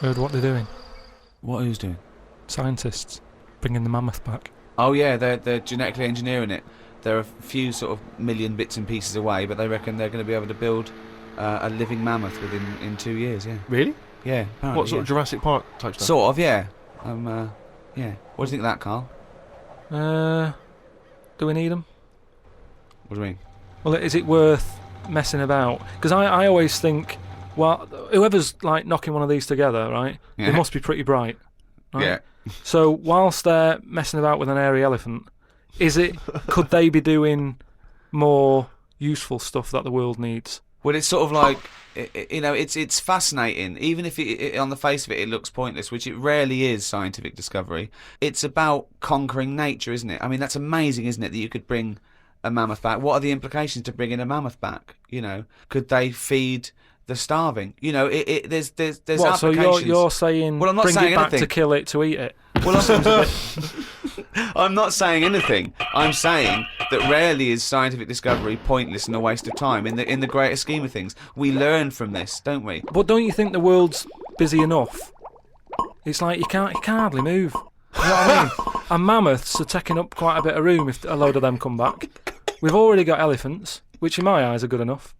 Heard what they're doing? Who's doing? Scientists. Bringing the mammoth back. Oh yeah, they're genetically engineering it. They're a few sort of million bits and pieces away, but they reckon they're going to be able to build a living mammoth in 2 years, yeah. Really? Yeah, apparently, What sort of Jurassic Park type stuff? Sort of, yeah. Yeah. What do you think of that, Karl? Do we need them? What do you mean? Well, is it worth messing about? Because I always think, well, whoever's like knocking one of these together, right? Yeah. They must be pretty bright. Right? Yeah. So whilst they're messing about with an airy elephant, could they be doing more useful stuff that the world needs? Well, it's sort of like, it's fascinating. Even if on the face of it, it looks pointless, which it rarely is, scientific discovery. It's about conquering nature, isn't it? I mean, that's amazing, isn't it, that you could bring a mammoth back? What are the implications to bringing a mammoth back? Could they feed the starving? There's what, applications. So you're saying well, I'm not bring saying it back anything. to kill it, to eat it? Well, I'm not saying anything. I'm saying that rarely is scientific discovery pointless and a waste of time in the greater scheme of things. We learn from this, don't we? But don't you think the world's busy enough? It's like you can't hardly move. You know what I mean? And mammoths are taking up quite a bit of room if a load of them come back. We've already got elephants, which in my eyes are good enough.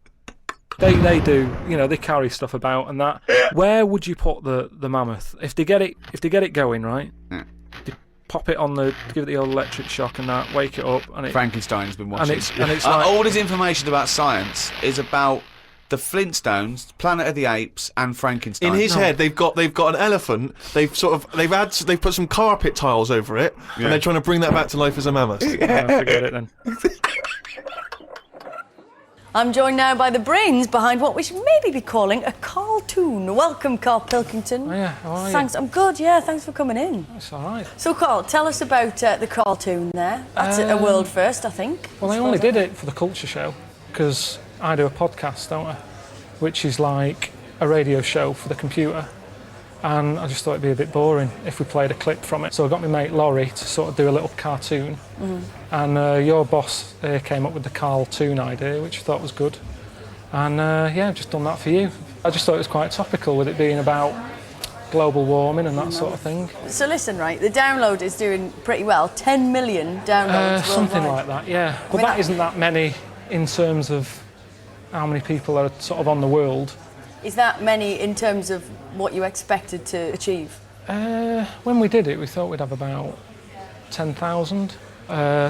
They do, they carry stuff about and that. Where would you put the mammoth if they get it going, right? Yeah. They pop it on give it the old electric shock and that, wake it up, and Frankenstein's been watching. And it's like, all this information about science is about the Flintstones, Planet of the Apes, and Frankenstein. In his head, they've got an elephant. They've put some carpet tiles over it, and they're trying to bring that back to life as a mammoth. Forget it then. I'm joined now by the brains behind what we should maybe be calling a Karltoon. Welcome, Karl Pilkington. Oh yeah, how are you? Thanks, I'm good, yeah, thanks for coming in. That's all right. So, Karl, tell us about the Karltoon there. That's a world first, I think. Well, I only did it for the culture show, because I do a podcast, don't I? Which is like a radio show for the computer. And I just thought it'd be a bit boring if we played a clip from it. So I got my mate Laurie to sort of do a little cartoon. And your boss came up with the Karltoon idea, which I thought was good. And I've just done that for you. I just thought it was quite topical with it being about global warming and that sort of thing. So listen, right, the download is doing pretty well. 10 million downloads something worldwide. like that, yeah. But that isn't that many in terms of how many people are sort of on the world. Is that many in terms of what you expected to achieve? When we did it, we thought we'd have about 10,000.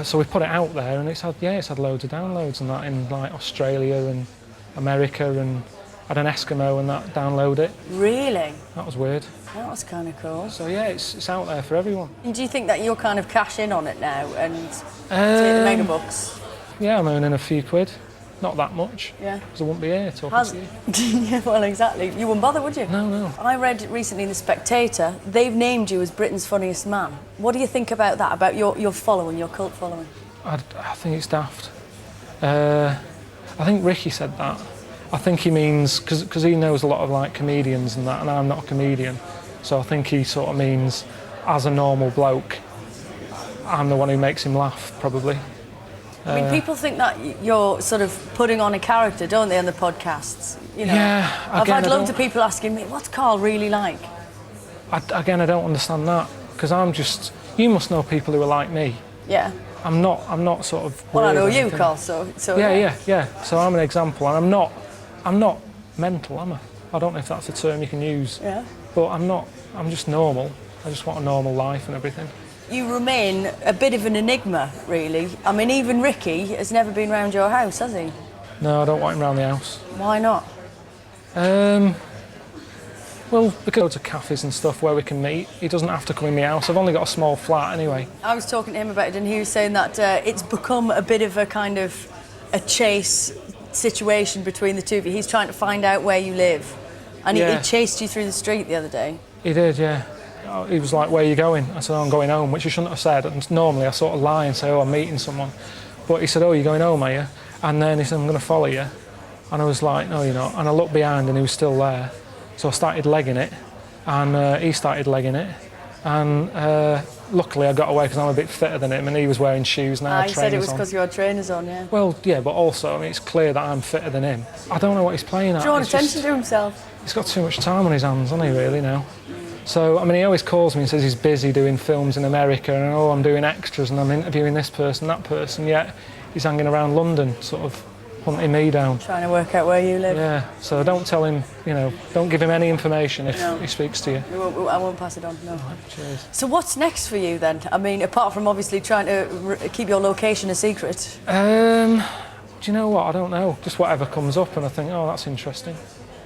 So we put it out there, and it's had loads of downloads and that in like Australia and America, and had an Eskimo and that download it. Really? That was weird. That was kind of cool. So yeah, it's out there for everyone. And do you think that you'll kind of cash in on it now and take the megabucks? Yeah, I'm earning a few quid. Not that much. Yeah. Because I wouldn't be here talking to you. Yeah, well, exactly. You wouldn't bother, would you? No. I read recently in The Spectator, they've named you as Britain's funniest man. What do you think about that, about your following, your cult following? I think it's daft. I think Ricky said that. I think he means, because he knows a lot of like comedians and that, and I'm not a comedian, so I think he sort of means, as a normal bloke, I'm the one who makes him laugh, probably. I mean, people think that you're sort of putting on a character, don't they, on the podcasts? Yeah. I've had loads of people asking me, what's Karl really like? I don't understand that, because you must know people who are like me. Yeah. I'm not sort of... Well, I know you, Karl, so Yeah. So I'm an example, and I'm not mental, am I? I don't know if that's a term you can use. Yeah. But I'm just normal. I just want a normal life and everything. You remain a bit of an enigma, really. I mean, even Ricky has never been round your house, has he? No, I don't want him round the house. Why not? Well, because loads of cafes and stuff where we can meet. He doesn't have to come in my house. I've only got a small flat anyway. I was talking to him about it, and he was saying that it's become a bit of a kind of a chase situation between the two of you. He's trying to find out where you live. And he chased you through the street the other day. He did, yeah. He was like, where are you going? I said, I'm going home, which I shouldn't have said. And normally I sort of lie and say, I'm meeting someone. But he said, you're going home, are you? And then he said, I'm going to follow you. And I was like, no, you're not. And I looked behind and he was still there. So I started legging it. And he started legging it. And luckily I got away because I'm a bit fitter than him, and he was wearing shoes and I had He said it was trainers on. because you had trainers on, yeah. Well, yeah, but also, I mean, it's clear that I'm fitter than him. I don't know what he's playing at. Drawing It's attention just- to himself. He's got too much time on his hands, hasn't he, really, now? So, I mean, he always calls me and says he's busy doing films in America and, oh, I'm doing extras and I'm interviewing this person, that person, yet he's hanging around London, sort of hunting me down. Trying to work out where you live. Yeah, so don't tell him, you know, don't give him any information if he speaks to you. I won't pass it on, no. Cheers. So what's next for you then? I mean, apart from obviously trying to keep your location a secret. Do you know what? I don't know. Just whatever comes up and I think, oh, that's interesting.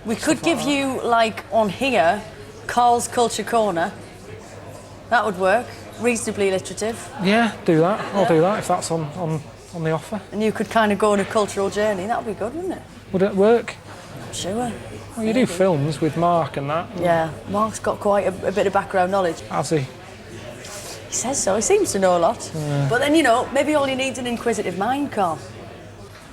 We could give you, like, on here, Karl's Culture Corner. That would work. Reasonably alliterative. Yeah, do that. I'll do that if that's on the offer. And you could kind of go on a cultural journey. That would be good, wouldn't it? Would it work? Sure. Well, you do films with Mark and that. Yeah, Mark's got quite a bit of background knowledge. Has he? He says so. He seems to know a lot. But then, you know, maybe all you need is an inquisitive mind, Karl.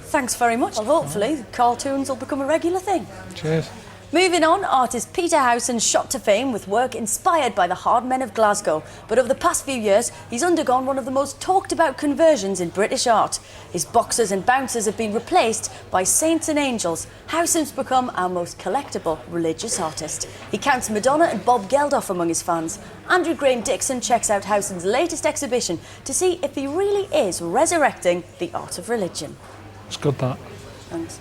Thanks very much. Well, hopefully, Karltoons will become a regular thing. Cheers. Moving on, artist Peter Howson shot to fame with work inspired by the hard men of Glasgow. But over the past few years, he's undergone one of the most talked about conversions in British art. His boxers and bouncers have been replaced by saints and angels. Howson's become our most collectible religious artist. He counts Madonna and Bob Geldof among his fans. Andrew Graham Dixon checks out Howson's latest exhibition to see if he really is resurrecting the art of religion. It's good, that. Thanks.